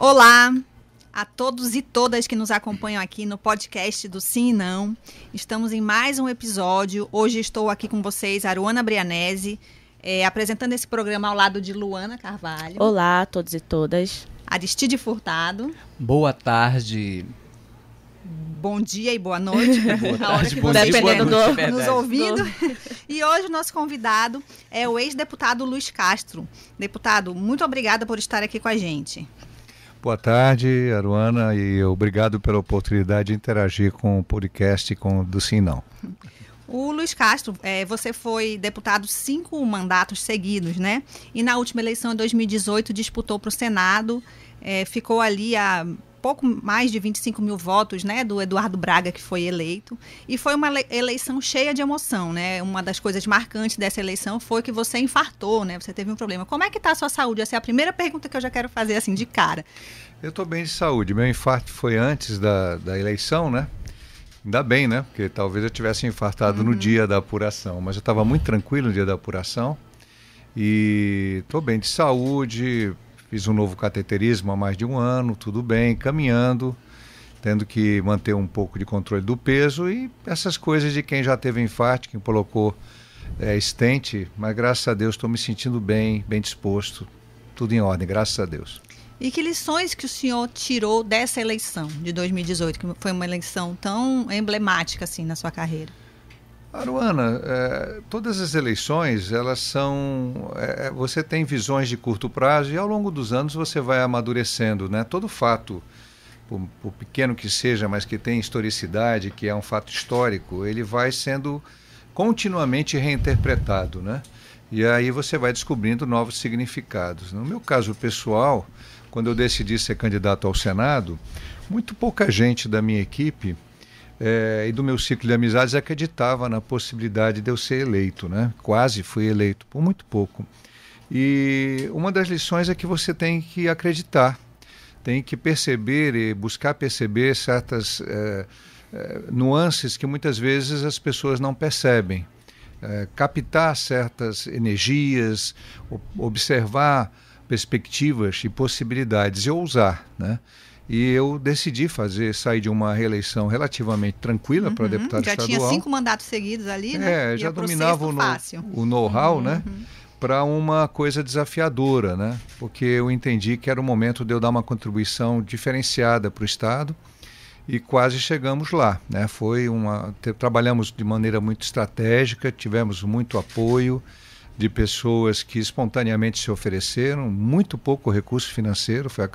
Olá a todos e todas que nos acompanham aqui no podcast do Sim e Não. Estamos em mais um episódio. Hoje estou aqui com vocês, Aruana Brianese, apresentando esse programa ao lado de Luana Carvalho. Olá a todos e todas. Aristide Furtado. Boa tarde. Bom dia e boa noite. Boa tarde, bom dia e boa noite. Nos ouvindo. E hoje o nosso convidado é o ex-deputado Luiz Castro. Deputado, muito obrigada por estar aqui com a gente. Boa tarde, Aruana, e obrigado pela oportunidade de interagir com o podcast do Sim Não. O Luiz Castro, você foi deputado 5 mandatos seguidos, né? E na última eleição, em 2018, disputou para o Senado, ficou ali a pouco mais de 25 mil votos, né, do Eduardo Braga, que foi eleito. E foi uma eleição cheia de emoção, né? Uma das coisas marcantes dessa eleição foi que você infartou, né? Você teve um problema. Como é que está a sua saúde? Essa é a primeira pergunta que eu já quero fazer, assim, de cara. Eu estou bem de saúde. Meu infarto foi antes da eleição, né? Ainda bem, né? Porque talvez eu tivesse infartado no dia da apuração. Mas eu estava muito tranquilo no dia da apuração. E estou bem de saúde. Fiz um novo cateterismo há mais de um ano, tudo bem, caminhando, tendo que manter um pouco de controle do peso e essas coisas de quem já teve infarto, quem colocou stent, mas graças a Deus estou me sentindo bem disposto, tudo em ordem, graças a Deus. E que lições que o senhor tirou dessa eleição de 2018, que foi uma eleição tão emblemática assim na sua carreira? Aruana, todas as eleições, elas são... você tem visões de curto prazo e ao longo dos anos você vai amadurecendo, né? Todo fato, por pequeno que seja, mas que tem historicidade, que é um fato histórico, ele vai sendo continuamente reinterpretado, né? E aí você vai descobrindo novos significados. No meu caso pessoal, quando eu decidi ser candidato ao Senado, muito pouca gente da minha equipe e do meu ciclo de amizades acreditava na possibilidade de eu ser eleito, né? Quase fui eleito, por muito pouco. E uma das lições é que você tem que acreditar, tem que perceber e buscar perceber certas nuances que muitas vezes as pessoas não percebem. Captar certas energias, observar perspectivas e possibilidades e ousar, né? E eu decidi sair de uma reeleição relativamente tranquila para deputado estadual. Já tinha 5 mandatos seguidos ali, né? Já dominava o know-how, né? Para uma coisa desafiadora, né? Porque eu entendi que era o momento de eu dar uma contribuição diferenciada para o Estado e quase chegamos lá, né? Trabalhamos de maneira muito estratégica, tivemos muito apoio de pessoas que espontaneamente se ofereceram, muito pouco recurso financeiro, foi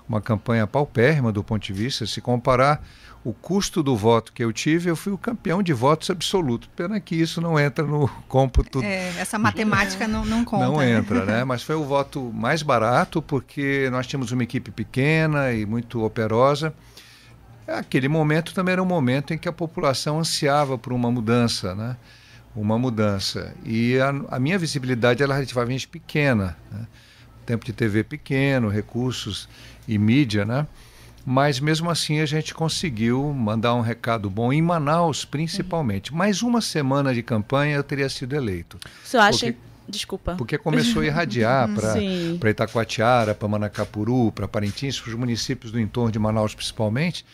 uma campanha paupérrima do ponto de vista, se comparar o custo do voto que eu tive, eu fui o campeão de votos absoluto. Pena que isso não entra no cômputo. Essa matemática não conta. Não entra, né? Mas foi o voto mais barato, porque nós tínhamos uma equipe pequena e muito operosa. Aquele momento também era um momento em que a população ansiava por uma mudança, né? Uma mudança. E a minha visibilidade era relativamente pequena, né? Tempo de TV pequeno, recursos e mídia, né? Mas mesmo assim a gente conseguiu mandar um recado bom em Manaus, principalmente. Mais uma semana de campanha eu teria sido eleito. Você acha... Desculpa. Porque começou a irradiar para Itacoatiara, para Manacapuru, para Parintins, para os municípios do entorno de Manaus principalmente.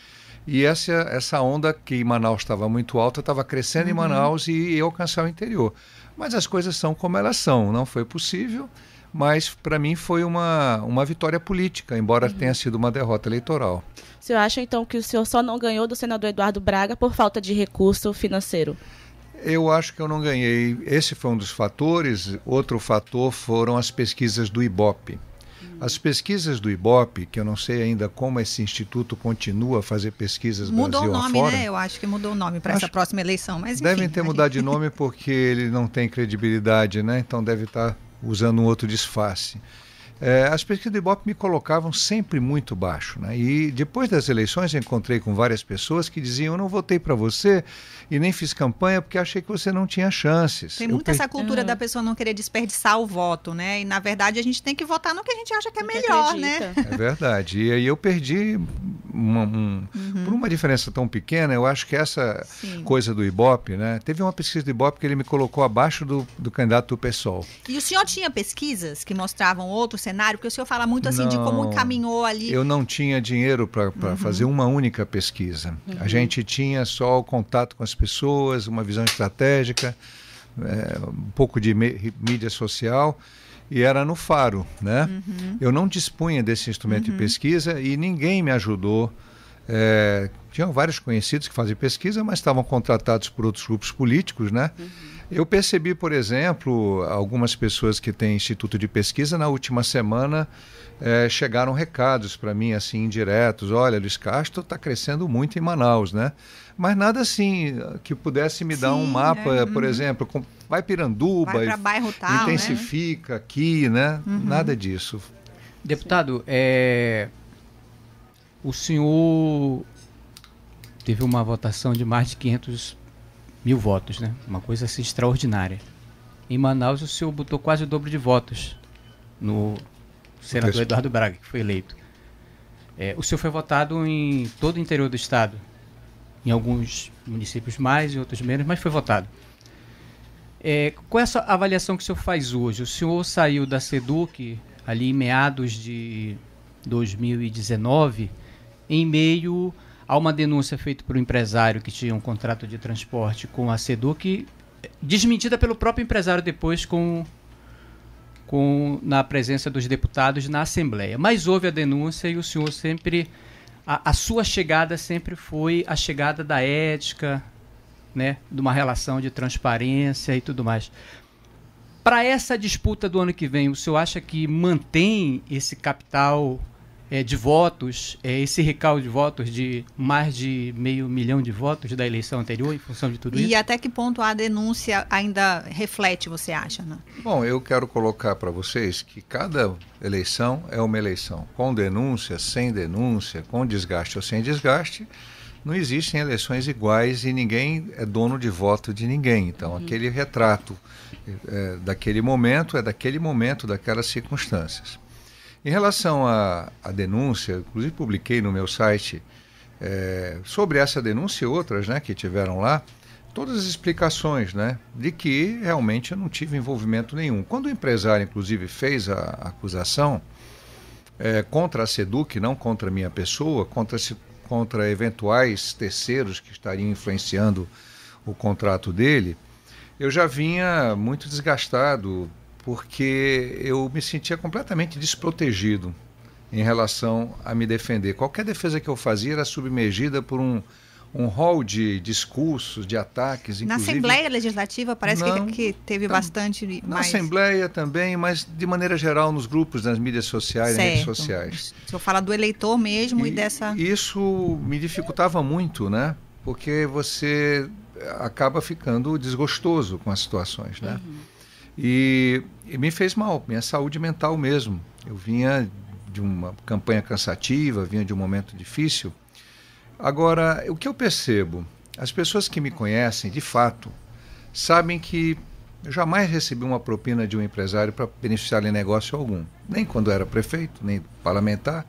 E essa onda que em Manaus estava muito alta, estava crescendo em Manaus e ia alcançar o interior. Mas as coisas são como elas são, não foi possível. Mas para mim foi uma vitória política, embora tenha sido uma derrota eleitoral. O senhor acha então que o senhor só não ganhou do senador Eduardo Braga por falta de recurso financeiro? Eu acho que eu não ganhei. Esse foi um dos fatores. Outro fator foram as pesquisas do Ibope. As pesquisas do Ibope, que eu não sei ainda como esse instituto continua a fazer pesquisas Brasil afora. Mudou o nome, né? Eu acho que mudou o nome para essa próxima eleição. Mas, enfim, devem ter mudado de nome porque ele não tem credibilidade, né? Então deve estar usando um outro disfarce. As pesquisas do Ibope me colocavam sempre muito baixo, né? E depois das eleições eu encontrei com várias pessoas que diziam: eu não votei para você e nem fiz campanha porque achei que você não tinha chances. Tem muito essa cultura da pessoa não querer desperdiçar o voto, né? E na verdade a gente tem que votar no que a gente acha que é melhor, né? É verdade. E aí eu perdi por uma diferença tão pequena, eu acho que essa coisa do Ibope, né? Teve uma pesquisa do Ibope que ele me colocou abaixo do candidato do PSOL. E o senhor tinha pesquisas que mostravam outro cenário? Porque o senhor fala muito assim de como encaminhou ali. Eu não tinha dinheiro para fazer uma única pesquisa. A gente tinha só o contato com as pessoas, uma visão estratégica, um pouco de mídia social, e era no Faro, né? Eu não dispunha desse instrumento de pesquisa e ninguém me ajudou. Tinham vários conhecidos que faziam pesquisa, mas estavam contratados por outros grupos políticos, né? Eu percebi, por exemplo, algumas pessoas que têm instituto de pesquisa, na última semana chegaram recados para mim, assim, indiretos. Olha, Luiz Castro está crescendo muito em Manaus, né? Mas nada assim que pudesse me dar um mapa, por exemplo, vai Piranduba, vai pra bairro tal, intensifica aqui, né? Nada disso. Deputado, o senhor teve uma votação de mais de 500 mil votos, né? Uma coisa assim extraordinária. Em Manaus, o senhor botou quase o dobro de votos no senador Eduardo Braga, que foi eleito. O senhor foi votado em todo o interior do estado, em alguns municípios mais e outros menos, mas foi votado. Qual é a sua avaliação que o senhor faz hoje? O senhor saiu da SEDUC ali em meados de 2019, em meio a uma denúncia feita por um empresário que tinha um contrato de transporte com a SEDUC, desmentida pelo próprio empresário depois na presença dos deputados na Assembleia. Mas houve a denúncia e o senhor sempre... A sua chegada sempre foi a chegada da ética, né, de uma relação de transparência e tudo mais. Para essa disputa do ano que vem, o senhor acha que mantém esse capital de votos, esse recalque de votos de mais de 500 mil de votos da eleição anterior, em função de tudo isso? E até que ponto a denúncia ainda reflete, você acha, né? Bom, eu quero colocar para vocês que cada eleição é uma eleição. Com denúncia, sem denúncia, com desgaste ou sem desgaste, não existem eleições iguais e ninguém é dono de voto de ninguém. Então, aquele retrato daquele momento é daquele momento, daquelas circunstâncias. Em relação à denúncia, inclusive publiquei no meu site sobre essa denúncia e outras, né, que tiveram lá, todas as explicações, né, de que realmente eu não tive envolvimento nenhum. Quando o empresário, inclusive, fez a acusação contra a SEDUC, não contra a minha pessoa, contra eventuais terceiros que estariam influenciando o contrato dele, eu já vinha muito desgastado, porque eu me sentia completamente desprotegido em relação a me defender. Qualquer defesa que eu fazia era submergida por um rol de discursos, de ataques. Na Assembleia Legislativa parece que teve bastante na mais... Assembleia também, mas de maneira geral nos grupos, nas mídias sociais, nas redes sociais. O senhor fala do eleitor mesmo e dessa... Isso me dificultava muito, né? Porque você acaba ficando desgostoso com as situações, né? E me fez mal, minha saúde mental mesmo. Eu vinha de uma campanha cansativa, vinha de um momento difícil. Agora, o que eu percebo, as pessoas que me conhecem, de fato, sabem que eu jamais recebi uma propina de um empresário para beneficiar em negócio algum. Nem quando era prefeito, nem parlamentar,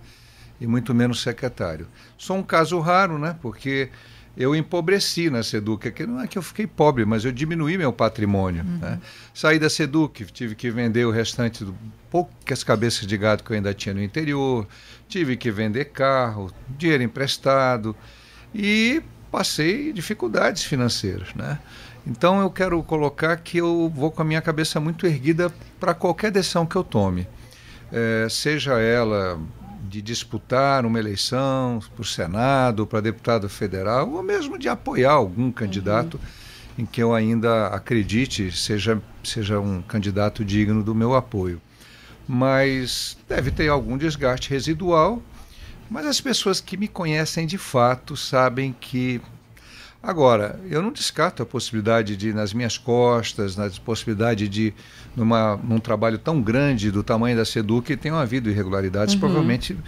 e muito menos secretário. Sou um caso raro, né? Porque eu empobreci na SEDUC, que não é que eu fiquei pobre, mas eu diminuí meu patrimônio. Né? Saí da SEDUC, tive que vender o restante do poucas cabeças de gado que eu ainda tinha no interior, tive que vender carro, dinheiro emprestado e passei dificuldades financeiras. Né? Então eu quero colocar que eu vou com a minha cabeça muito erguida para qualquer decisão que eu tome, seja ela de disputar uma eleição para o Senado, para deputado federal, ou mesmo de apoiar algum candidato em que eu ainda acredite seja um candidato digno do meu apoio. Mas deve ter algum desgaste residual, mas as pessoas que me conhecem de fato sabem que... Agora, eu não descarto a possibilidade de, nas minhas costas, na possibilidade de, num trabalho tão grande do tamanho da SEDUC, tenham havido irregularidades, provavelmente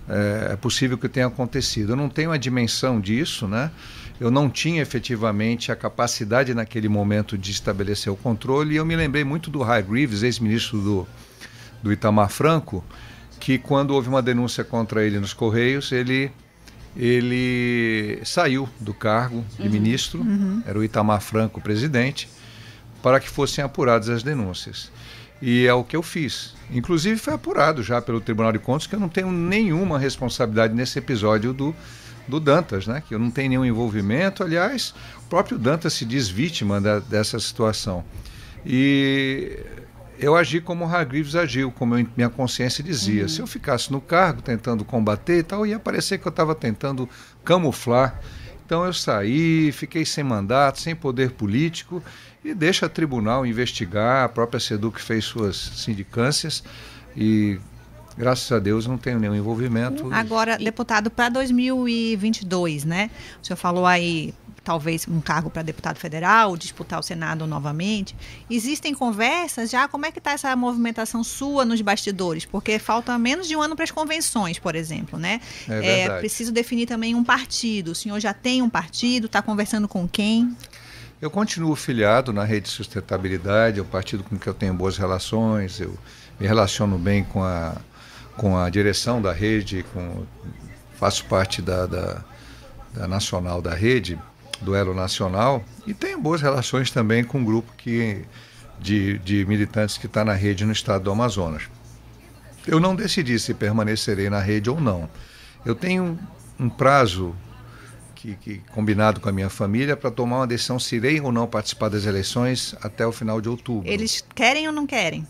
é possível que tenha acontecido. Eu não tenho a dimensão disso, né? Eu não tinha efetivamente a capacidade naquele momento de estabelecer o controle, e eu me lembrei muito do Ray Greaves, ex-ministro do Itamar Franco, que quando houve uma denúncia contra ele nos Correios, ele ele saiu do cargo de ministro, era o Itamar Franco o presidente, para que fossem apuradas as denúncias. E é o que eu fiz. Inclusive foi apurado já pelo Tribunal de Contas que eu não tenho nenhuma responsabilidade nesse episódio do Dantas, né? Que eu não tenho nenhum envolvimento. Aliás, o próprio Dantas se diz vítima dessa situação. E eu agi como o Hargreaves agiu, como minha consciência dizia. Se eu ficasse no cargo tentando combater e tal, ia parecer que eu estava tentando camuflar. Então eu saí, fiquei sem mandato, sem poder político e deixa o tribunal investigar. A própria SEDUC fez suas sindicâncias e, graças a Deus, não tenho nenhum envolvimento. Agora, deputado, para 2022, né? O senhor falou aí, talvez, um cargo para deputado federal, disputar o Senado novamente. Existem conversas já? Como é que está essa movimentação sua nos bastidores? Porque falta menos de um ano para as convenções, por exemplo, né? É preciso definir também um partido. O senhor já tem um partido? Está conversando com quem? Eu continuo filiado na Rede Sustentabilidade, é um partido com que eu tenho boas relações, eu me relaciono bem com a direção da rede, faço parte da nacional da rede, do Elo Nacional, e tenho boas relações também com um grupo de militantes que está na rede no estado do Amazonas. Eu não decidi se permanecerei na rede ou não. Eu tenho um prazo combinado com a minha família para tomar uma decisão se irei ou não participar das eleições até o final de outubro. Eles querem ou não querem?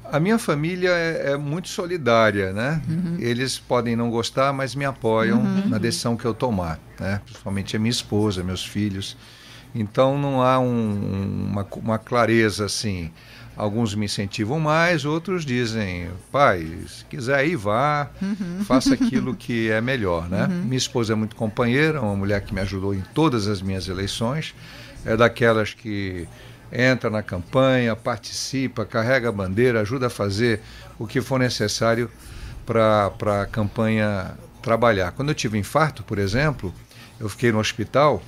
A minha família é muito solidária, né? Eles podem não gostar, mas me apoiam na decisão que eu tomar, né? Principalmente a minha esposa, meus filhos. Então não há uma clareza assim. Alguns me incentivam mais, outros dizem, pai, se quiser ir, vá, faça aquilo que é melhor, né? Minha esposa é muito companheira, uma mulher que me ajudou em todas as minhas eleições, é daquelas que entra na campanha, participa, carrega a bandeira, ajuda a fazer o que for necessário para a campanha trabalhar. Quando eu tive infarto, por exemplo, eu fiquei no hospital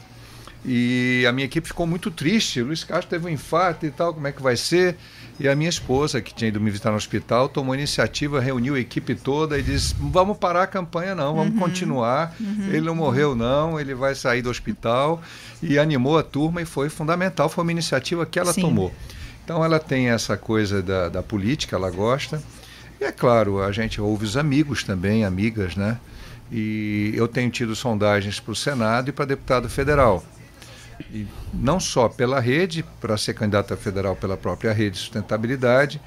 e a minha equipe ficou muito triste. O Luiz Castro teve um infarto e tal, como é que vai ser? E a minha esposa, que tinha ido me visitar no hospital, tomou iniciativa, reuniu a equipe toda e disse, não vamos parar a campanha não, vamos continuar, ele não morreu não, ele vai sair do hospital, e animou a turma e foi fundamental, foi uma iniciativa que ela tomou. Então ela tem essa coisa da política, ela gosta, e é claro, a gente ouve os amigos também, amigas, né? E eu tenho tido sondagens para o Senado e para deputado federal. E não só pela rede, para ser candidata federal pela própria Rede Sustentabilidade,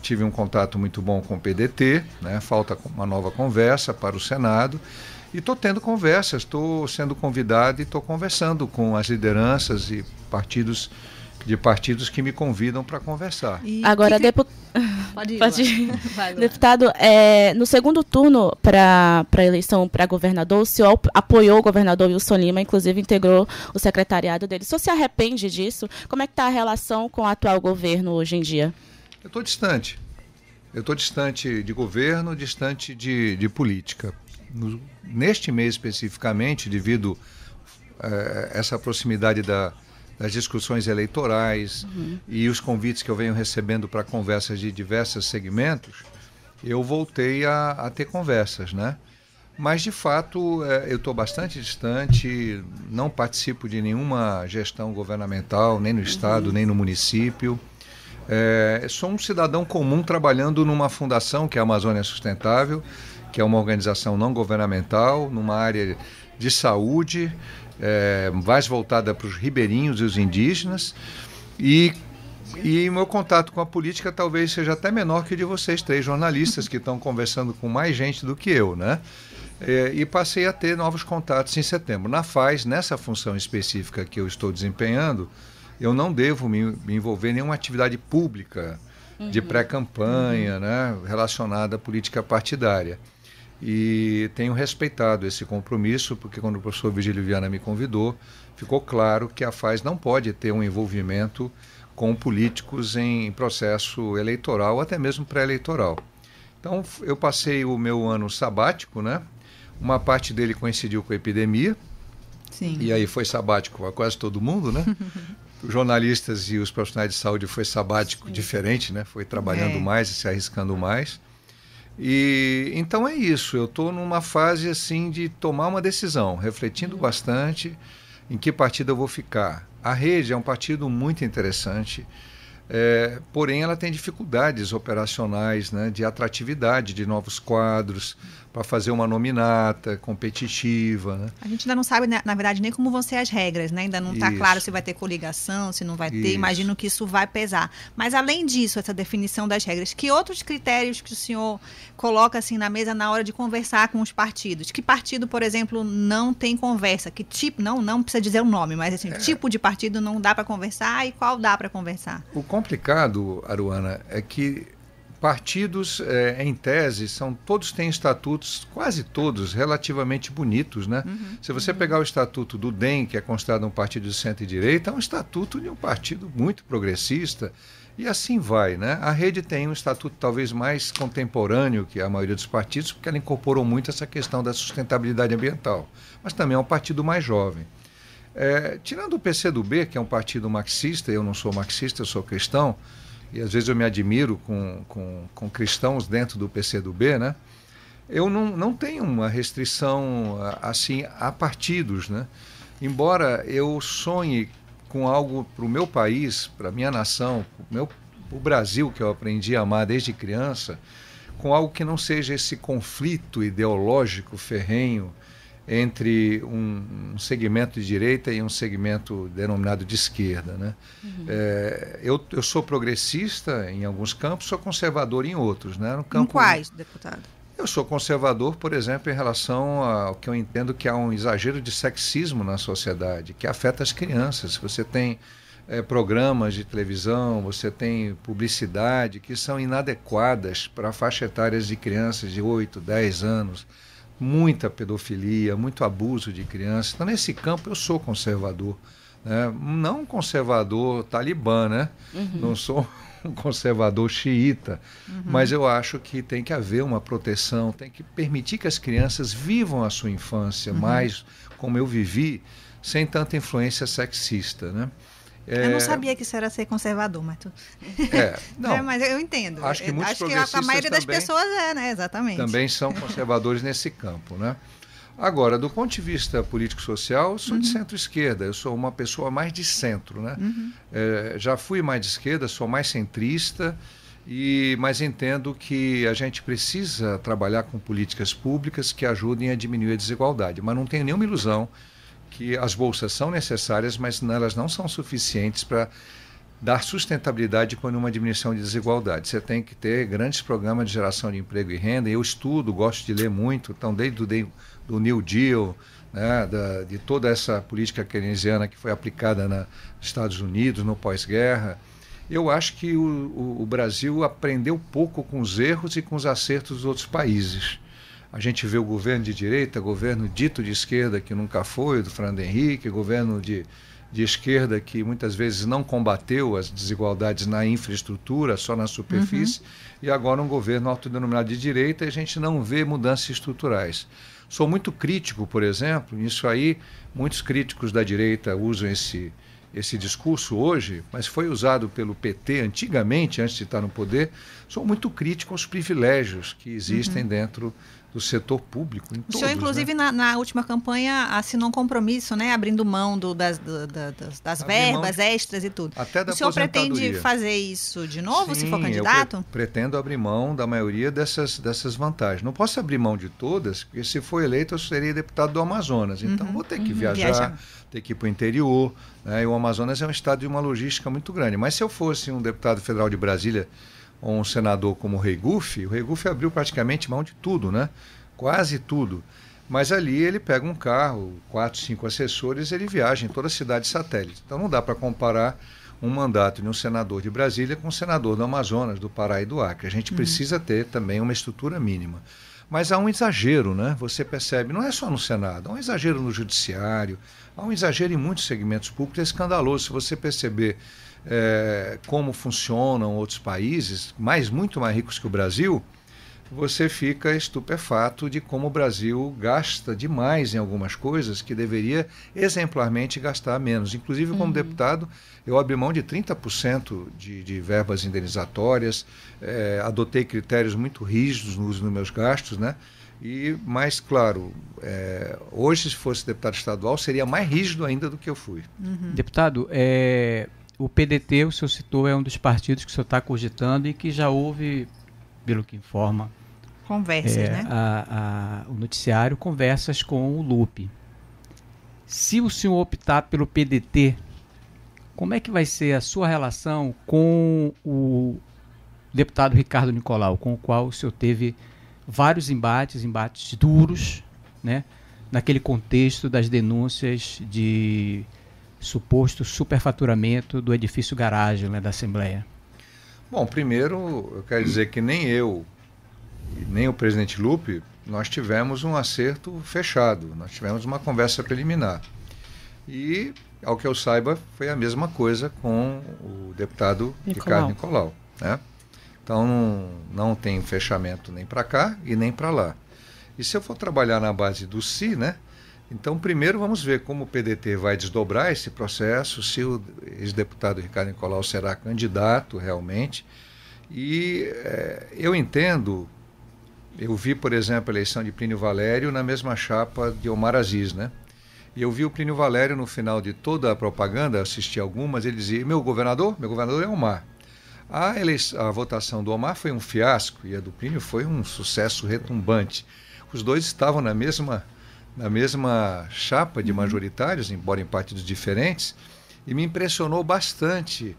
tive um contato muito bom com o PDT, né? Falta uma nova conversa para o Senado, e estou tendo conversas, estou sendo convidado e estou conversando com as lideranças e partidos que me convidam para conversar. Agora, Pode ir. Deputado, no segundo turno para a eleição para governador, o senhor apoiou o governador Wilson Lima, inclusive integrou o secretariado dele. O senhor se arrepende disso? Como é que está a relação com o atual governo hoje em dia? Eu estou distante. Eu estou distante de governo, distante de política. Neste mês especificamente, devido a essa proximidade das discussões eleitorais e os convites que eu venho recebendo para conversas de diversos segmentos, eu voltei a ter conversas, né? Mas, de fato, eu estou bastante distante, não participo de nenhuma gestão governamental, nem no Estado, nem no município. Sou um cidadão comum trabalhando numa fundação, que é a Amazônia Sustentável, que é uma organização não governamental, numa área de saúde, mais voltada para os ribeirinhos e os indígenas, e meu contato com a política talvez seja até menor que o de vocês três jornalistas que estão conversando com mais gente do que eu, né? E passei a ter novos contatos em setembro. Na FAS, nessa função específica que eu estou desempenhando, eu não devo me envolver em nenhuma atividade pública de pré-campanha, né, relacionada à política partidária. E tenho respeitado esse compromisso, porque quando o professor Vigílio Viana me convidou, ficou claro que a FAS não pode ter um envolvimento com políticos em processo eleitoral, até mesmo pré-eleitoral. Então, eu passei o meu ano sabático, né? Uma parte dele coincidiu com a epidemia, Sim. E aí foi sabático para quase todo mundo, né? Os jornalistas e os profissionais de saúde foi sabático diferente, né? Foi trabalhando mais e se arriscando mais. E então é isso, eu estou numa fase assim de tomar uma decisão, refletindo bastante em que partido eu vou ficar. A Rede é um partido muito interessante, porém ela tem dificuldades operacionais, né, de atratividade de novos quadros, para fazer uma nominata competitiva. Né? A gente ainda não sabe, na verdade, nem como vão ser as regras, né? Ainda não está claro se vai ter coligação, se não vai ter. Imagino que isso vai pesar. Mas, além disso, essa definição das regras, que outros critérios que o senhor coloca assim na mesa na hora de conversar com os partidos? Que partido, por exemplo, não tem conversa? Que tipo, não precisa dizer o nome, mas assim, tipo de partido não dá para conversar e qual dá para conversar? O complicado, Aruana, é que partidos, em tese, todos têm estatutos, quase todos, relativamente bonitos, né? Se você pegar o estatuto do DEM, que é considerado um partido de centro-direita, é um estatuto de um partido muito progressista, e assim vai, né? A Rede tem um estatuto talvez mais contemporâneo que a maioria dos partidos, porque ela incorporou muito essa questão da sustentabilidade ambiental, mas também é um partido mais jovem. Tirando o PCdoB, que é um partido marxista, eu não sou marxista, eu sou cristão, e às vezes eu me admiro com cristãos dentro do PCdoB, né? Eu não tenho uma restrição assim a partidos, né? Embora eu sonhe com algo para o meu país, para a minha nação, o Brasil, que eu aprendi a amar desde criança, com algo que não seja esse conflito ideológico ferrenho entre um segmento de direita e um segmento denominado de esquerda. Né? Eu sou progressista em alguns campos, sou conservador em outros. Né? Em quais, deputado? Eu sou conservador, por exemplo, em relação ao que eu entendo que há um exagero de sexismo na sociedade, que afeta as crianças. Você tem programas de televisão, você tem publicidade que são inadequadas para faixa etárias de crianças de 8, 10 anos, muita pedofilia, muito abuso de crianças. Então, nesse campo, eu sou conservador. Né? Não um conservador talibã, né? Não sou um conservador xiita, mas eu acho que tem que haver uma proteção, tem que permitir que as crianças vivam a sua infância mais como eu vivi, sem tanta influência sexista. Né? Eu não sabia que isso era ser conservador, mas não, mas eu entendo. Acho que muitos progressistas que a maioria das também, pessoas né? Exatamente. Também são conservadores nesse campo, né? Agora, do ponto de vista político-social, eu sou de centro-esquerda, eu sou uma pessoa mais de centro, né? Já fui mais de esquerda, sou mais centrista, mas entendo que a gente precisa trabalhar com políticas públicas que ajudem a diminuir a desigualdade, mas não tenho nenhuma ilusão que as bolsas são necessárias, mas elas não são suficientes para dar sustentabilidade com uma diminuição de desigualdade. Você tem que ter grandes programas de geração de emprego e renda. Eu estudo, gosto de ler muito, então desde do New Deal, né, de toda essa política keynesiana que foi aplicada nos Estados Unidos, no pós-guerra. Eu acho que o Brasil aprendeu pouco com os erros e com os acertos dos outros países. A gente vê o governo de direita, governo dito de esquerda, que nunca foi, do Fernando Henrique, governo de esquerda que muitas vezes não combateu as desigualdades na infraestrutura, só na superfície, e agora um governo autodenominado de direita e a gente não vê mudanças estruturais. Sou muito crítico, por exemplo, nisso aí, muitos críticos da direita usam esse discurso hoje, mas foi usado pelo PT antigamente, antes de estar no poder. Sou muito crítico aos privilégios que existem dentro do setor público. O senhor, inclusive, né? na última campanha, assinou um compromisso, né? Abrindo mão das verbas extras e tudo. Até da o senhor aposentadoria. Pretende fazer isso de novo, Sim, se for candidato? Eu pretendo abrir mão da maioria dessas vantagens. Não posso abrir mão de todas, porque se for eleito eu serei deputado do Amazonas. Então vou ter que viajar, ter que ir para o interior. Né? E o Amazonas é um estado de uma logística muito grande. Mas se eu fosse um deputado federal de Brasília, ou um senador como o Rei Gufi abriu praticamente mão de tudo, né? Quase tudo. Mas ali ele pega um carro, 4, 5 assessores, ele viaja em toda a cidade satélite. Então não dá para comparar um mandato de um senador de Brasília com um senador do Amazonas, do Pará e do Acre. A gente precisa ter também uma estrutura mínima. Mas há um exagero, né? Você percebe, não é só no Senado, há um exagero no Judiciário, há um exagero em muitos segmentos públicos, é escandaloso. Se você perceber como funcionam outros países, muito mais ricos que o Brasil, você fica estupefato de como o Brasil gasta demais em algumas coisas que deveria exemplarmente gastar menos. Inclusive, como deputado, eu abri mão de 30% de verbas indenizatórias, adotei critérios muito rígidos no uso dos meus gastos, né? E, mais claro, hoje, se fosse deputado estadual, seria mais rígido ainda do que eu fui. Deputado, o PDT, o senhor citou, é um dos partidos que o senhor está cogitando e que já houve, pelo que informa conversas, né? O noticiário, conversas com o Lupe. Se o senhor optar pelo PDT, como é que vai ser a sua relação com o deputado Ricardo Nicolau, com o qual o senhor teve vários embates duros, né, naquele contexto das denúncias de suposto superfaturamento do edifício garagem, né, da Assembleia? Bom, primeiro eu quero dizer que nem eu e nem o presidente Lupe, nós tivemos um acerto fechado, nós tivemos uma conversa preliminar. E, ao que eu saiba, foi a mesma coisa com o deputado Ricardo Nicolau, né? Então não tem fechamento nem para cá e nem para lá. E se eu for trabalhar na base do si, né? Então primeiro vamos ver como o PDT vai desdobrar esse processo, se o ex-deputado Ricardo Nicolau será candidato realmente. E eu entendo, eu vi, por exemplo, a eleição de Plínio Valério na mesma chapa de Omar Aziz, né? E eu vi o Plínio Valério no final de toda a propaganda, assisti algumas, ele dizia, meu governador é Omar. A votação do Omar foi um fiasco e a do Plínio foi um sucesso retumbante. Os dois estavam na mesma chapa de majoritários, embora em partidos diferentes, e me impressionou bastante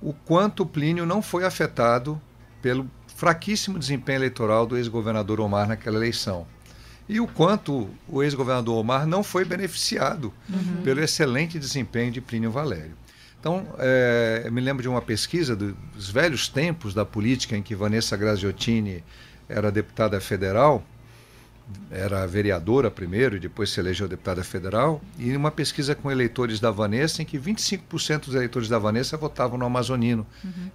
o quanto o Plínio não foi afetado pelo fraquíssimo desempenho eleitoral do ex-governador Omar naquela eleição. E o quanto o ex-governador Omar não foi beneficiado pelo excelente desempenho de Plínio Valério. Então, eu me lembro de uma pesquisa dos velhos tempos da política em que Vanessa Graziottini era deputada federal, era vereadora primeiro e depois se elegeu deputada federal, e uma pesquisa com eleitores da Vanessa em que 25% dos eleitores da Vanessa votavam no amazonino.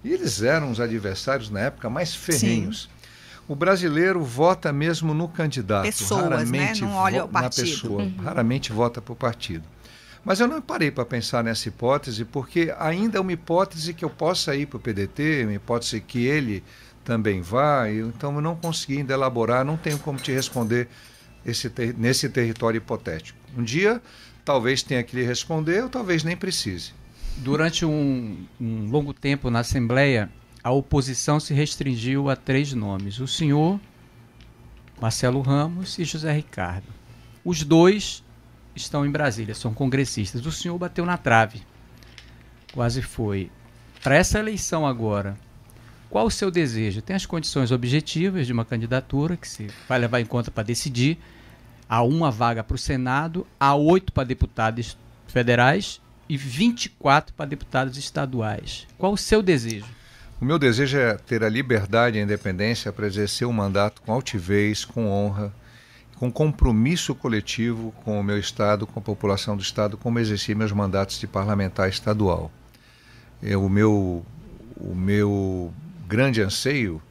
E eles eram os adversários na época mais ferrenhos. Sim. O brasileiro vota mesmo no candidato, pessoas, raramente, né? Não olha o partido. Na pessoa, raramente vota para o partido. Mas eu não parei para pensar nessa hipótese, porque ainda é uma hipótese que eu possa ir para o PDT, uma hipótese que ele também vá, então eu não consegui ainda elaborar, não tenho como te responder nesse território hipotético. Um dia, talvez tenha que lhe responder, ou talvez nem precise. Durante um longo tempo na Assembleia, a oposição se restringiu a 3 nomes, o senhor, Marcelo Ramos e José Ricardo. Os 2 estão em Brasília, são congressistas. O senhor bateu na trave, quase foi. Para essa eleição agora, qual o seu desejo? Tem as condições objetivas de uma candidatura que se vai levar em conta para decidir. Há 1 vaga para o Senado, há 8 para deputados federais e 24 para deputados estaduais. Qual o seu desejo? O meu desejo é ter a liberdade e a independência para exercer o mandato com altivez, com honra, com compromisso coletivo com o meu Estado, com a população do Estado, como exerci meus mandatos de parlamentar estadual. O meu grande anseio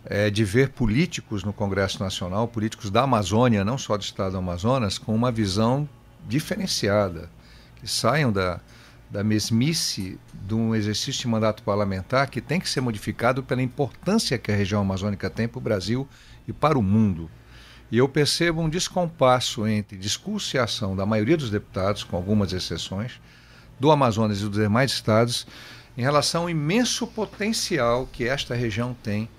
é de ver políticos no Congresso Nacional, políticos da Amazônia, não só do Estado do Amazonas, com uma visão diferenciada, que saiam da mesmice de um exercício de mandato parlamentar que tem que ser modificado pela importância que a região amazônica tem para o Brasil e para o mundo. E eu percebo um descompasso entre discurso e ação da maioria dos deputados, com algumas exceções, do Amazonas e dos demais estados, em relação ao imenso potencial que esta região tem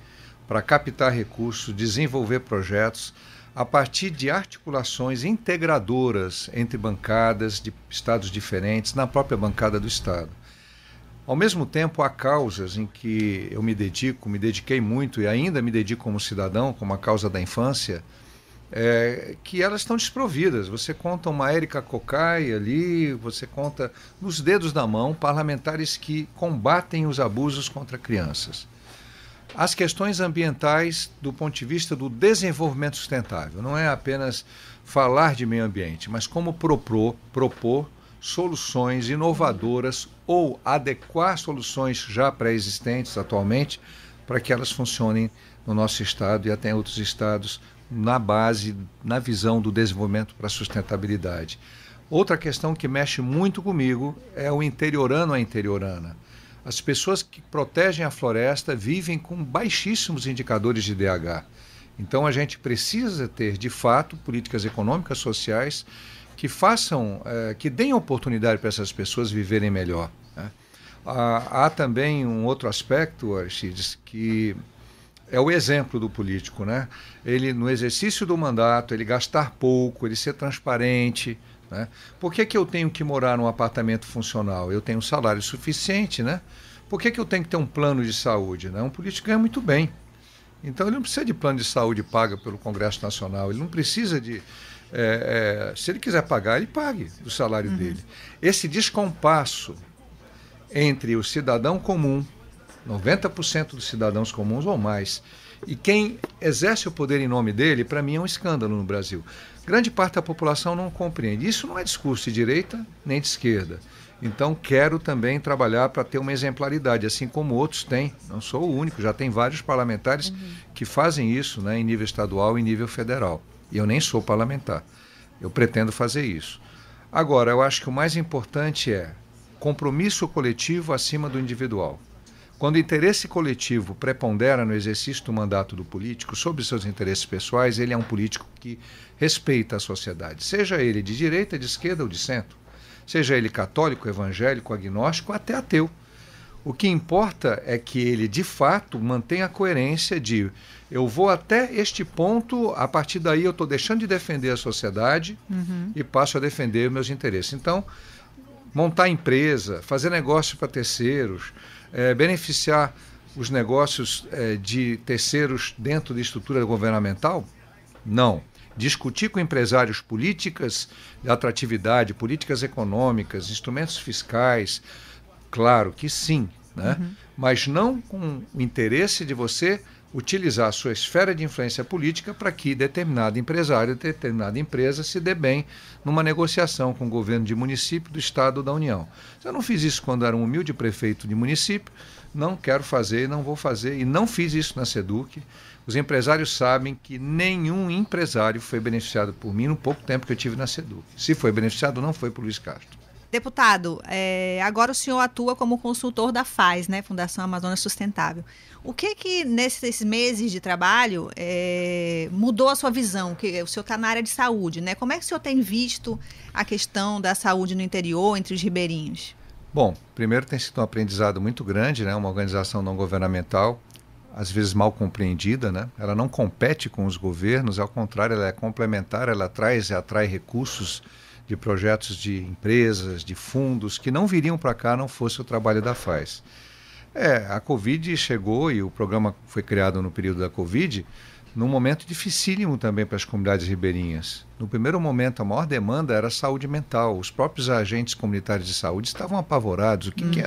para captar recursos, desenvolver projetos, a partir de articulações integradoras entre bancadas de estados diferentes, na própria bancada do Estado. Ao mesmo tempo, há causas em que eu me dediquei muito e ainda me dedico como cidadão, como a causa da infância, que elas estão desprovidas. Você conta uma Érica Cocai ali, você conta nos dedos da mão parlamentares que combatem os abusos contra crianças. As questões ambientais do ponto de vista do desenvolvimento sustentável. Não é apenas falar de meio ambiente, mas como propor soluções inovadoras ou adequar soluções já pré-existentes atualmente para que elas funcionem no nosso estado e até em outros estados, na base, na visão do desenvolvimento para a sustentabilidade. Outra questão que mexe muito comigo é o interiorano à interiorana. As pessoas que protegem a floresta vivem com baixíssimos indicadores de DH. Então a gente precisa ter, de fato, políticas econômicas, sociais, que façam, que deem oportunidade para essas pessoas viverem melhor, né? Há também um outro aspecto, Aristides, que é o exemplo do político, né? Ele, no exercício do mandato, ele gastar pouco, ele ser transparente, né? Por que eu tenho que morar num apartamento funcional? Eu tenho um salário suficiente, né? Por que eu tenho que ter um plano de saúde, né? Um político ganha muito bem. Então ele não precisa de plano de saúde pago pelo Congresso Nacional, ele não precisa de... se ele quiser pagar, ele pague do salário dele. Esse descompasso entre o cidadão comum, 90% dos cidadãos comuns ou mais, e quem exerce o poder em nome dele, para mim é um escândalo no Brasil. Grande parte da população não compreende. Isso não é discurso de direita nem de esquerda. Então quero também trabalhar para ter uma exemplaridade, assim como outros têm. Não sou o único, já tem vários parlamentares que fazem isso, né, em nível estadual e nível federal. E eu nem sou parlamentar. Eu pretendo fazer isso. Agora, eu acho que o mais importante é compromisso coletivo acima do individual. Quando o interesse coletivo prepondera no exercício do mandato do político sobre seus interesses pessoais, ele é um político que respeita a sociedade, seja ele de direita, de esquerda ou de centro, seja ele católico, evangélico, agnóstico, até ateu. O que importa é que ele, de fato, mantenha a coerência de eu vou até este ponto, a partir daí eu estou deixando de defender a sociedade e passo a defender meus interesses. Então, montar empresa, fazer negócio para terceiros, beneficiar os negócios de terceiros dentro da estrutura governamental? Não. Discutir com empresários políticas de atratividade, políticas econômicas, instrumentos fiscais, claro que sim, né? Mas não com o interesse de você utilizar a sua esfera de influência política para que determinado empresário, determinada empresa se dê bem numa negociação com o governo de município, do Estado ou da União. Eu não fiz isso quando era um humilde prefeito de município, não quero fazer, não vou fazer, e não fiz isso na SEDUC. Os empresários sabem que nenhum empresário foi beneficiado por mim no pouco tempo que eu tive na SEDUC. Se foi beneficiado, não foi por Luiz Castro. Deputado, agora o senhor atua como consultor da FAS, né, Fundação Amazônia Sustentável. O que nesses meses de trabalho mudou a sua visão? Que o senhor está na área de saúde, né? Como é que o senhor tem visto a questão da saúde no interior, entre os ribeirinhos? Bom, primeiro tem sido um aprendizado muito grande, né? Uma organização não governamental, às vezes mal compreendida, né? Ela não compete com os governos, ao contrário, ela é complementar, ela atrai recursos de projetos de empresas, de fundos, que não viriam para cá não fosse o trabalho da FAS. A Covid chegou e o programa foi criado no período da Covid, num momento dificílimo também para as comunidades ribeirinhas. No primeiro momento, a maior demanda era a saúde mental. Os próprios agentes comunitários de saúde estavam apavorados. O que é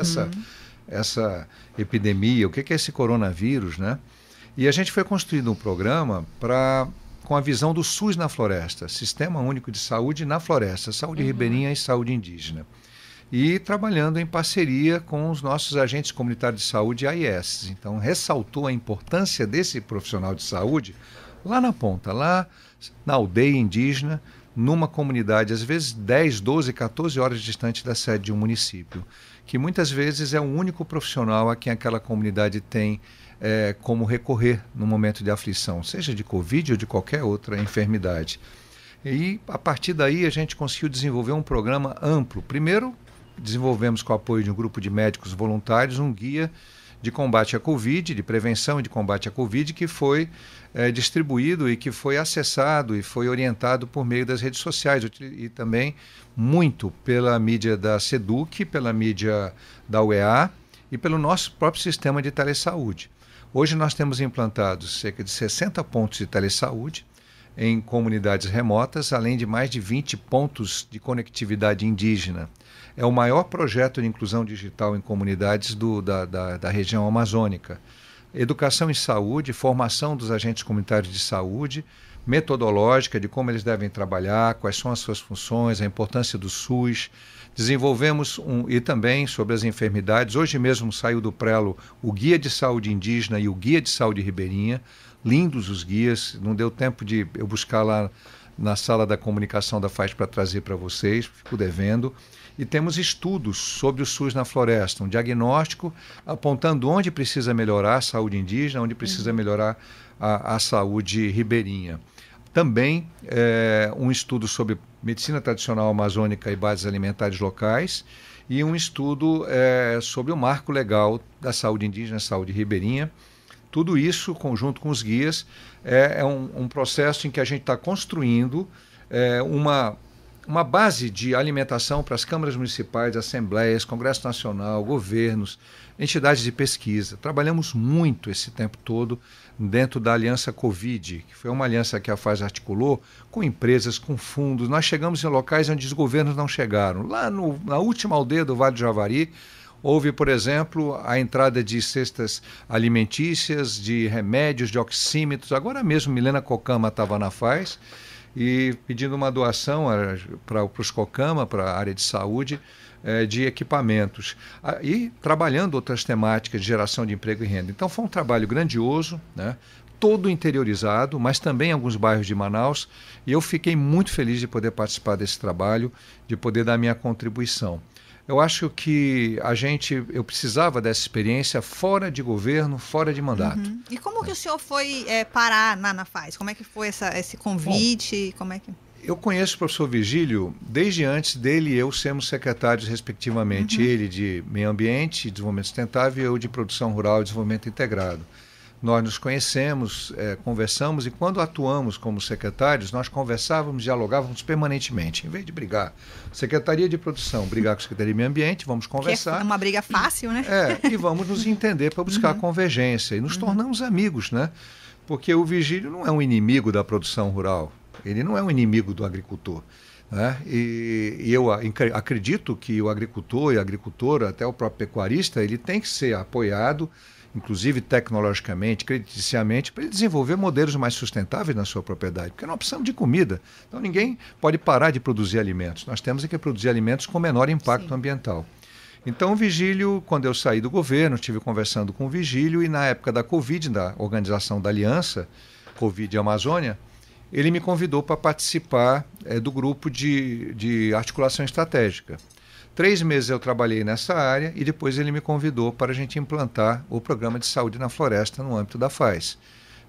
essa epidemia? O que é esse coronavírus, né? E a gente foi construindo um programa com a visão do SUS na floresta, Sistema Único de Saúde na Floresta, saúde ribeirinha e saúde indígena. E trabalhando em parceria com os nossos agentes comunitários de saúde, AIS. Então, ressaltou a importância desse profissional de saúde lá na ponta, lá na aldeia indígena, numa comunidade, às vezes 10, 12, 14 horas distante da sede de um município, que muitas vezes é o único profissional a quem aquela comunidade tem como recorrer no momento de aflição, seja de Covid ou de qualquer outra enfermidade. E, a partir daí, a gente conseguiu desenvolver um programa amplo. Primeiro, desenvolvemos, com o apoio de um grupo de médicos voluntários, um guia de combate à Covid, de prevenção e de combate à Covid, que foi distribuído e que foi acessado e foi orientado por meio das redes sociais e também muito pela mídia da SEDUC, pela mídia da UEA e pelo nosso próprio sistema de telesaúde. Hoje nós temos implantados cerca de 60 pontos de telesaúde em comunidades remotas, além de mais de 20 pontos de conectividade indígena. É o maior projeto de inclusão digital em comunidades da região amazônica. Educação em saúde, formação dos agentes comunitários de saúde, metodológica de como eles devem trabalhar, quais são as suas funções, a importância do SUS, Desenvolvemos e também sobre as enfermidades. Hoje mesmo saiu do Prelo o Guia de Saúde Indígena e o Guia de Saúde Ribeirinha. Lindos os guias, não deu tempo de eu buscar lá na sala da comunicação da FAES para trazer para vocês, fico devendo. E temos estudos sobre o SUS na floresta, um diagnóstico apontando onde precisa melhorar a saúde indígena, onde precisa melhorar a saúde ribeirinha. Também um estudo sobre medicina tradicional amazônica e bases alimentares locais e um estudo sobre o marco legal da saúde indígena e saúde ribeirinha. Tudo isso, conjunto com os guias, é um processo em que a gente está construindo uma base de alimentação para as câmaras municipais, assembleias, Congresso Nacional, governos, entidades de pesquisa. Trabalhamos muito esse tempo todo dentro da Aliança Covid, que foi uma aliança que a FAES articulou com empresas, com fundos. Nós chegamos em locais onde os governos não chegaram. Lá na última aldeia do Vale do Javari, houve, por exemplo, a entrada de cestas alimentícias, de remédios, de oxímetros. Agora mesmo, Milena Cocama estava na FAES e pedindo uma doação para os Cocama, para a área de saúde, de equipamentos. E trabalhando outras temáticas de geração de emprego e renda. Então foi um trabalho grandioso, né? Todo interiorizado, mas também em alguns bairros de Manaus. E eu fiquei muito feliz de poder participar desse trabalho, de poder dar minha contribuição. Eu acho que eu precisava dessa experiência fora de governo, fora de mandato. Uhum. E como que o senhor foi parar na FAES? Como é que foi esse convite? Bom, como é que... Eu conheço o professor Virgílio desde antes dele e eu sermos secretários, respectivamente. Ele de Meio Ambiente e Desenvolvimento Sustentável e eu de Produção Rural e Desenvolvimento Integrado. Nós nos conhecemos, conversamos e quando atuamos como secretários, nós conversávamos, dialogávamos permanentemente, em vez de brigar. Secretaria de Produção, brigar com a Secretaria de Meio Ambiente, vamos conversar. Que é uma briga fácil, né? E vamos nos entender para buscar convergência. E nos tornamos amigos, né? Porque o Virgílio não é um inimigo da produção rural, ele não é um inimigo do agricultor. Né? E eu acredito que o agricultor e a agricultora, até o próprio pecuarista, ele tem que ser apoiado, inclusive tecnologicamente, crediticiamente, para ele desenvolver modelos mais sustentáveis na sua propriedade, porque nós precisamos de comida. Então ninguém pode parar de produzir alimentos. Nós temos que produzir alimentos com menor impacto ambiental. Então o Virgílio, quando eu saí do governo, estive conversando com o Virgílio e na época da Covid, da organização da Aliança Covid Amazônia, ele me convidou para participar do grupo de articulação estratégica. 3 meses eu trabalhei nessa área e depois ele me convidou para a gente implantar o programa de saúde na floresta no âmbito da FAES.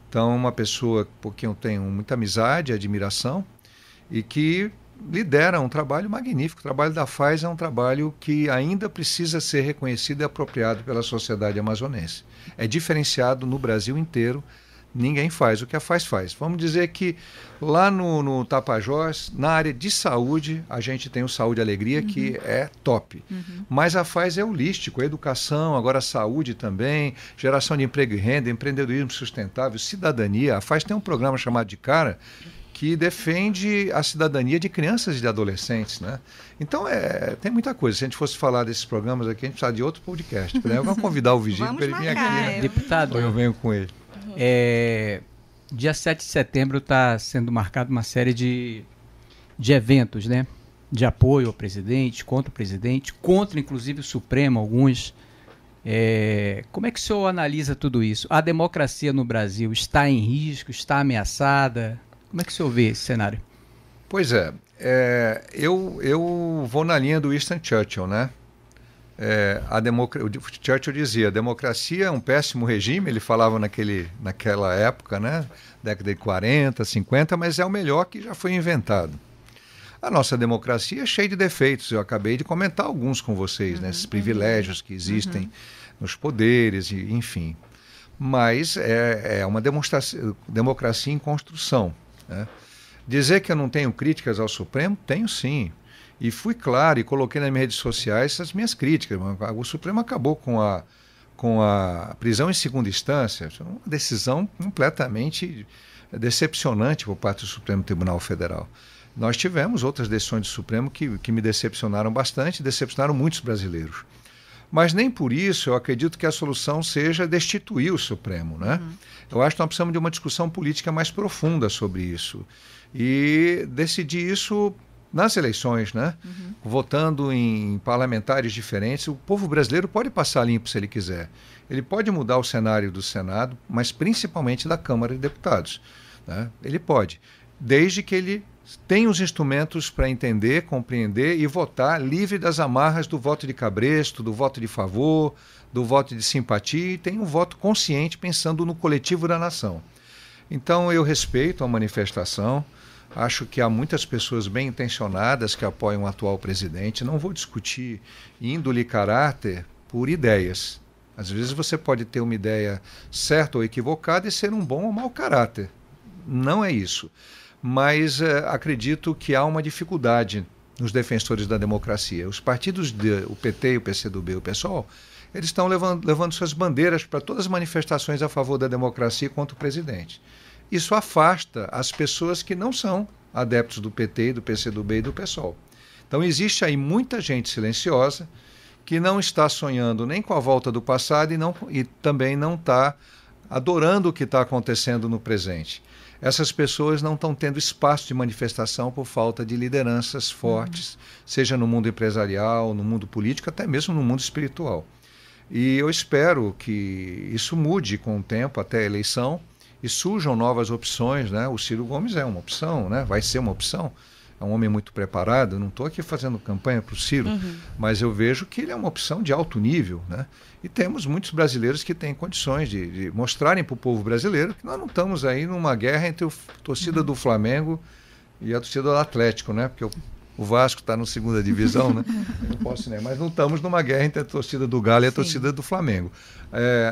Então, uma pessoa por quem eu tenho muita amizade, admiração e que lidera um trabalho magnífico. O trabalho da FAES é um trabalho que ainda precisa ser reconhecido e apropriado pela sociedade amazonense. É diferenciado no Brasil inteiro. Ninguém faz o que a FAES faz. Vamos dizer que lá no Tapajós, na área de saúde, a gente tem o Saúde e Alegria, que é top. Mas a FAES é holístico, a educação, agora a saúde também, geração de emprego e renda, empreendedorismo sustentável, cidadania. A FAES tem um programa chamado De Cara, que defende a cidadania de crianças e de adolescentes, né? Então, tem muita coisa. Se a gente fosse falar desses programas aqui, a gente precisa de outro podcast. Eu vou convidar o Virgílio para ele vir aqui. Né? Deputado, ou eu venho com ele. Dia 7 de setembro está sendo marcado uma série de eventos, né? De apoio ao presidente, contra inclusive o Supremo, alguns. Como é que o senhor analisa tudo isso? A democracia no Brasil está em risco, está ameaçada? Como é que o senhor vê esse cenário? Pois eu vou na linha do Winston Churchill, né? O Churchill dizia, a democracia é um péssimo regime, ele falava naquela época, né? Década de 40, 50, mas é o melhor que já foi inventado. A nossa democracia é cheia de defeitos, eu acabei de comentar alguns com vocês, né? Esses privilégios que existem nos poderes, enfim. Mas é uma democracia em construção, né? Dizer que eu não tenho críticas ao Supremo, tenho sim. E fui claro e coloquei nas minhas redes sociais as minhas críticas. O Supremo acabou com a prisão em segunda instância. Uma decisão completamente decepcionante por parte do Supremo Tribunal Federal. Nós tivemos outras decisões do Supremo que me decepcionaram bastante, decepcionaram muitos brasileiros. Mas nem por isso eu acredito que a solução seja destituir o Supremo, né? Eu acho que nós precisamos de uma discussão política mais profunda sobre isso. E decidir isso nas eleições, né? Votando em parlamentares diferentes, o povo brasileiro pode passar limpo se ele quiser. Ele pode mudar o cenário do Senado, mas principalmente da Câmara de Deputados, né? Ele pode, desde que ele tenha os instrumentos para entender, compreender e votar livre das amarras do voto de cabresto, do voto de favor, do voto de simpatia, e tem um voto consciente pensando no coletivo da nação. Então eu respeito a manifestação, acho que há muitas pessoas bem intencionadas que apoiam o atual presidente, não vou discutir índole e caráter por ideias. Às vezes você pode ter uma ideia certa ou equivocada e ser um bom ou mau caráter. Não é isso. Mas acredito que há uma dificuldade nos defensores da democracia. Os partidos, o PT, o PCdoB e o PSOL, eles estão levando suas bandeiras para todas as manifestações a favor da democracia contra o presidente. Isso afasta as pessoas que não são adeptos do PT, do PCdoB e do PSOL. Então existe aí muita gente silenciosa que não está sonhando nem com a volta do passado e também não está adorando o que está acontecendo no presente. Essas pessoas não estão tendo espaço de manifestação por falta de lideranças fortes, seja no mundo empresarial, no mundo político, até mesmo no mundo espiritual. E eu espero que isso mude com o tempo, até a eleição, e surjam novas opções, né? O Ciro Gomes é uma opção, né? Vai ser uma opção. É um homem muito preparado. Eu não estou aqui fazendo campanha para o Ciro, mas eu vejo que ele é uma opção de alto nível, né? E temos muitos brasileiros que têm condições de mostrarem para o povo brasileiro que nós não estamos aí numa guerra entre a torcida do Flamengo e a torcida do Atlético, né? Porque o Vasco está na segunda divisão, né? Não posso, né? Mas não estamos numa guerra entre a torcida do Galo e a torcida do Flamengo.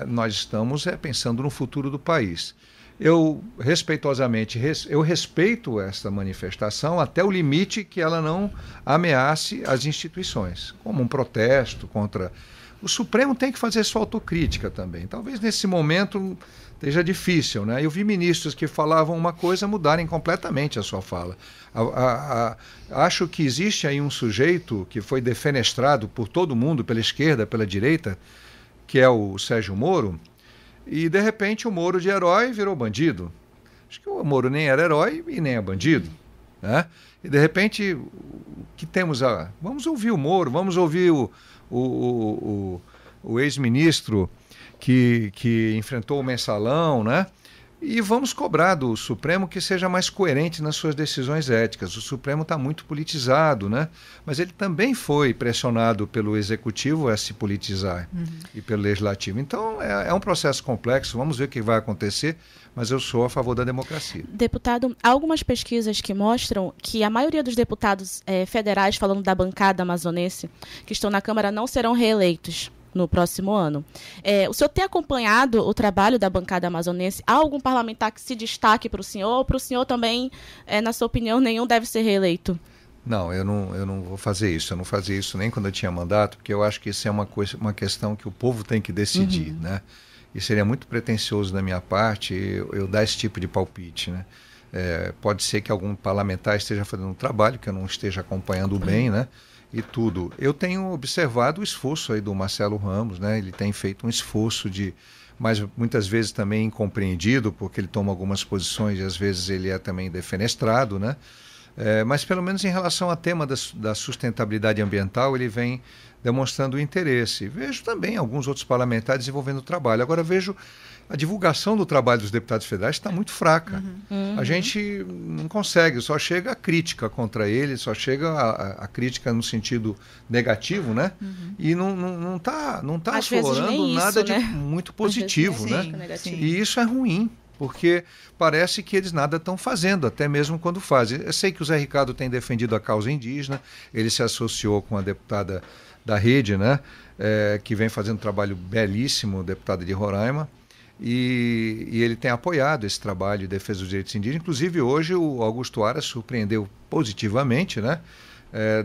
Nós estamos pensando no futuro do país. Eu, respeitosamente, eu respeito essa manifestação até o limite que ela não ameace as instituições, como um protesto contra... O Supremo tem que fazer sua autocrítica também. Talvez nesse momento esteja difícil, né? Eu vi ministros que falavam uma coisa mudarem completamente a sua fala. Acho que existe aí um sujeito que foi defenestrado por todo mundo, pela esquerda, pela direita, que é o Sérgio Moro, e de repente o Moro de herói virou bandido. Acho que o Moro nem era herói e nem é bandido, né? E de repente, o que temos vamos ouvir o Moro, vamos ouvir o ex-ministro que enfrentou o mensalão, né? E vamos cobrar do Supremo que seja mais coerente nas suas decisões éticas. O Supremo está muito politizado, né? Mas ele também foi pressionado pelo Executivo a se politizar e pelo Legislativo. Então, é um processo complexo, vamos ver o que vai acontecer, mas eu sou a favor da democracia. Deputado, há algumas pesquisas que mostram que a maioria dos deputados federais, falando da bancada amazonense, que estão na Câmara, não serão reeleitos no próximo ano. O senhor tem acompanhado o trabalho da bancada amazonense? Há algum parlamentar que se destaque para o senhor? Ou para o senhor também, na sua opinião, nenhum deve ser reeleito? Não, eu não vou fazer isso. Eu não fazia isso nem quando eu tinha mandato, porque eu acho que isso é uma questão que o povo tem que decidir, né? E seria muito pretensioso da minha parte eu dar esse tipo de palpite, né? Pode ser que algum parlamentar esteja fazendo um trabalho que eu não esteja acompanhando bem, né? E tudo. Eu tenho observado o esforço aí do Marcelo Ramos, né? Ele tem feito um esforço mas muitas vezes também incompreendido, porque ele toma algumas posições e às vezes ele é também defenestrado, né? Mas pelo menos em relação ao tema da sustentabilidade ambiental, ele vem demonstrando interesse. Vejo também alguns outros parlamentares desenvolvendo o trabalho. Agora vejo a divulgação do trabalho dos deputados federais está muito fraca. A gente não consegue, só chega a crítica contra ele, só chega a crítica no sentido negativo, né? E não tá aflorando nada de muito positivo, né? E isso é ruim, porque parece que eles nada estão fazendo, até mesmo quando fazem. Eu sei que o Zé Ricardo tem defendido a causa indígena, ele se associou com a deputada da Rede, né? Que vem fazendo um trabalho belíssimo, deputada de Roraima. E ele tem apoiado esse trabalho de defesa dos direitos indígenas. Inclusive, hoje, o Augusto Aras surpreendeu positivamente, né?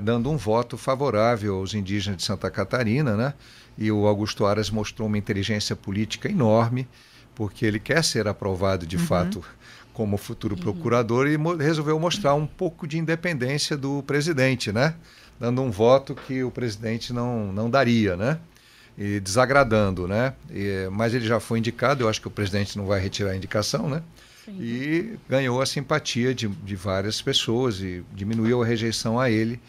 Dando um voto favorável aos indígenas de Santa Catarina, né? E o Augusto Aras mostrou uma inteligência política enorme, porque ele quer ser aprovado, de fato, como futuro procurador, e resolveu mostrar um pouco de independência do presidente, né? Dando um voto que o presidente não daria, né? E desagradando, né? Mas ele já foi indicado, eu acho que o presidente não vai retirar a indicação, né? e ganhou a simpatia de várias pessoas e diminuiu a rejeição a ele.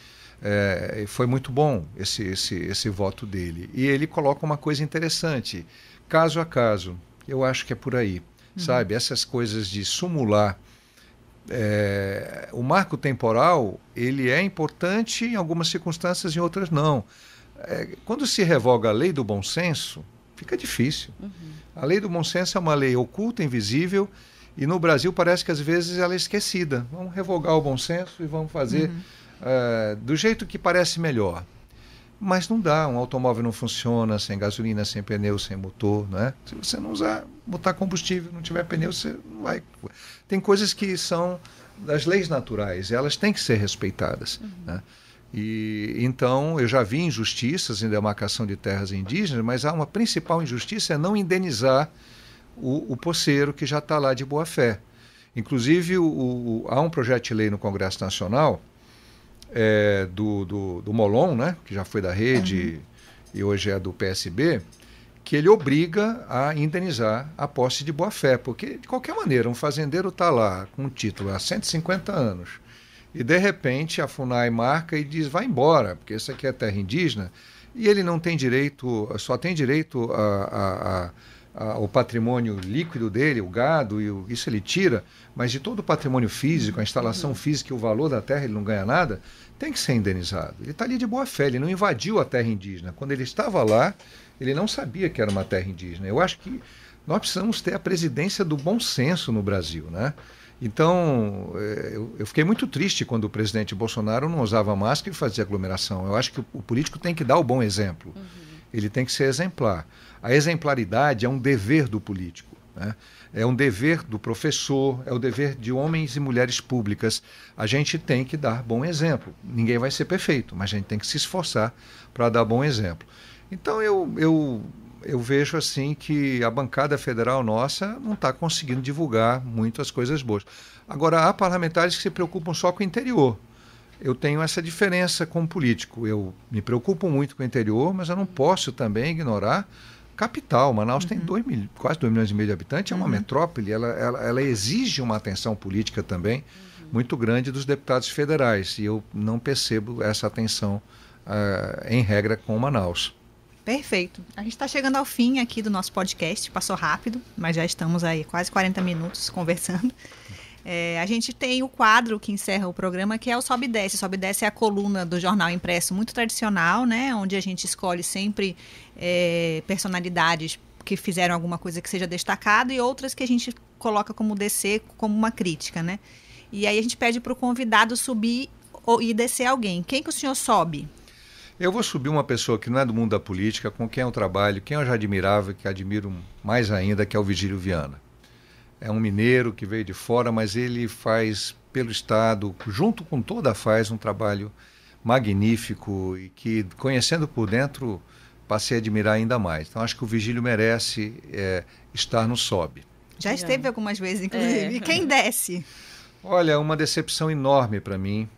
Foi muito bom esse voto dele. E ele coloca uma coisa interessante, caso a caso, eu acho que é por aí, sabe? Essas coisas de sumular. O marco temporal, ele é importante em algumas circunstâncias, em outras não. Quando se revoga a lei do bom senso, fica difícil. A lei do bom senso é uma lei oculta, invisível, e no Brasil parece que às vezes ela é esquecida. Vamos revogar o bom senso e vamos fazer do jeito que parece melhor. Mas não dá, um automóvel não funciona sem gasolina, sem pneu, sem motor, né? Se você não botar combustível, não tiver pneu, você não vai. Tem coisas que são das leis naturais, elas têm que ser respeitadas, né? E então eu já vi injustiças em demarcação de terras indígenas, mas há uma principal injustiça, é não indenizar o poceiro que já está lá de boa fé. Inclusive há um projeto de lei no Congresso Nacional do Molon, né, que já foi da Rede e hoje é do PSB, que ele obriga a indenizar a posse de boa fé, porque de qualquer maneira um fazendeiro está lá com um título há 150 anos e de repente a FUNAI marca e diz vai embora, porque isso aqui é terra indígena, e ele não tem direito, só tem direito ao patrimônio líquido dele, o gado, isso ele tira, mas de todo o patrimônio físico, a instalação física e o valor da terra, ele não ganha nada, tem que ser indenizado. Ele está ali de boa fé, ele não invadiu a terra indígena. Quando ele estava lá, ele não sabia que era uma terra indígena. Eu acho que nós precisamos ter a presidência do bom senso no Brasil, né? Então, eu fiquei muito triste quando o presidente Bolsonaro não usava máscara e fazia aglomeração. Eu acho que o político tem que dar o bom exemplo. Ele tem que ser exemplar. A exemplaridade é um dever do político, né? É um dever do professor, é o dever de homens e mulheres públicas. A gente tem que dar bom exemplo. Ninguém vai ser perfeito, mas a gente tem que se esforçar para dar bom exemplo. Então eu vejo assim que a bancada federal nossa não está conseguindo divulgar muitas coisas boas. Agora, há parlamentares que se preocupam só com o interior. Eu tenho essa diferença como político. Eu me preocupo muito com o interior, mas eu não posso também ignorar capital. Manaus tem quase 2 milhões e meio de habitantes, é uma metrópole, ela exige uma atenção política também muito grande dos deputados federais, e eu não percebo essa atenção em regra com Manaus. Perfeito. A gente está chegando ao fim aqui do nosso podcast, passou rápido, mas já estamos aí quase 40 minutos conversando. A gente tem o quadro que encerra o programa, que é o Sobe e Desce. Sobe e Desce é a coluna do jornal impresso muito tradicional, né? Onde a gente escolhe sempre personalidades que fizeram alguma coisa que seja destacada e outras que a gente coloca como descer, como uma crítica, né? E aí a gente pede para o convidado subir e descer alguém. Quem que o senhor sobe? Eu vou subir uma pessoa que não é do mundo da política, com quem eu trabalho, quem eu já admirava, que admiro mais ainda, que é o Vigílio Viana. É um mineiro que veio de fora, mas ele faz pelo Estado, junto com toda a FAES, um trabalho magnífico e que, conhecendo por dentro, passei a admirar ainda mais. Então, acho que o Vigílio merece estar no SOB. Já esteve algumas vezes, inclusive. E quem desce? Olha, uma decepção enorme para mim.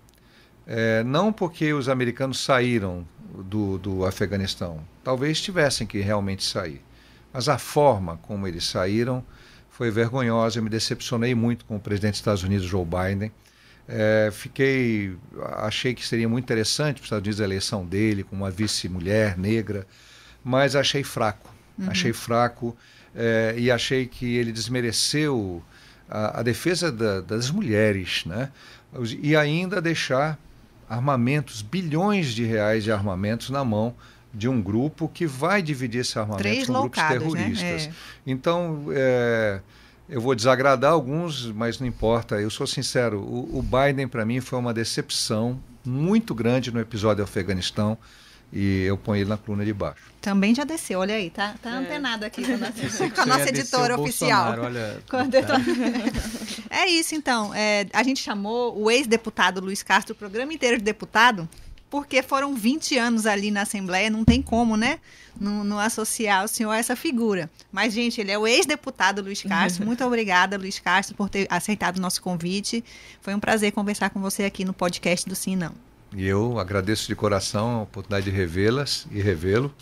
Não porque os americanos saíram do Afeganistão. Talvez tivessem que realmente sair. Mas a forma como eles saíram foi vergonhosa. Eu me decepcionei muito com o presidente dos Estados Unidos, Joe Biden. Achei que seria muito interessante para os Estados Unidos a eleição dele, com uma vice-mulher negra, mas achei fraco. Achei fraco e achei que ele desmereceu a defesa das mulheres, né? E ainda deixar armamentos, bilhões de reais de armamentos na mão de um grupo que vai dividir esse armamento com grupos terroristas. Né? Então, eu vou desagradar alguns, mas não importa. Eu sou sincero, o Biden, para mim, foi uma decepção muito grande no episódio do Afeganistão, e eu ponho ele na coluna de baixo. Também já desceu, olha aí, tá antenado aqui com a nossa editora oficial. Olha, é isso, então. A gente chamou o ex-deputado Luiz Castro, o programa inteiro de deputado, porque foram 20 anos ali na Assembleia, não tem como, né? Não associar o senhor a essa figura. Mas, gente, ele é o ex-deputado Luiz Castro. Muito obrigada, Luiz Castro, por ter aceitado o nosso convite. Foi um prazer conversar com você aqui no podcast do Sim Não. E eu agradeço de coração a oportunidade de revê-las e revê-lo.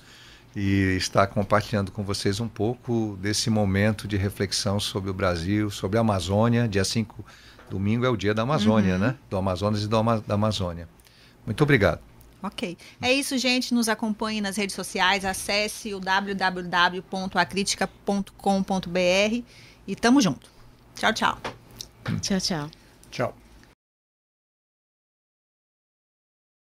e estar compartilhando com vocês um pouco desse momento de reflexão sobre o Brasil, sobre a Amazônia. Dia 5, domingo, é o dia da Amazônia, né? Do Amazonas e da Amazônia. Muito obrigado. Ok. É isso, gente. Nos acompanhe nas redes sociais. Acesse o www.acritica.com.br e tamo junto. Tchau, tchau. Tchau, tchau. Tchau.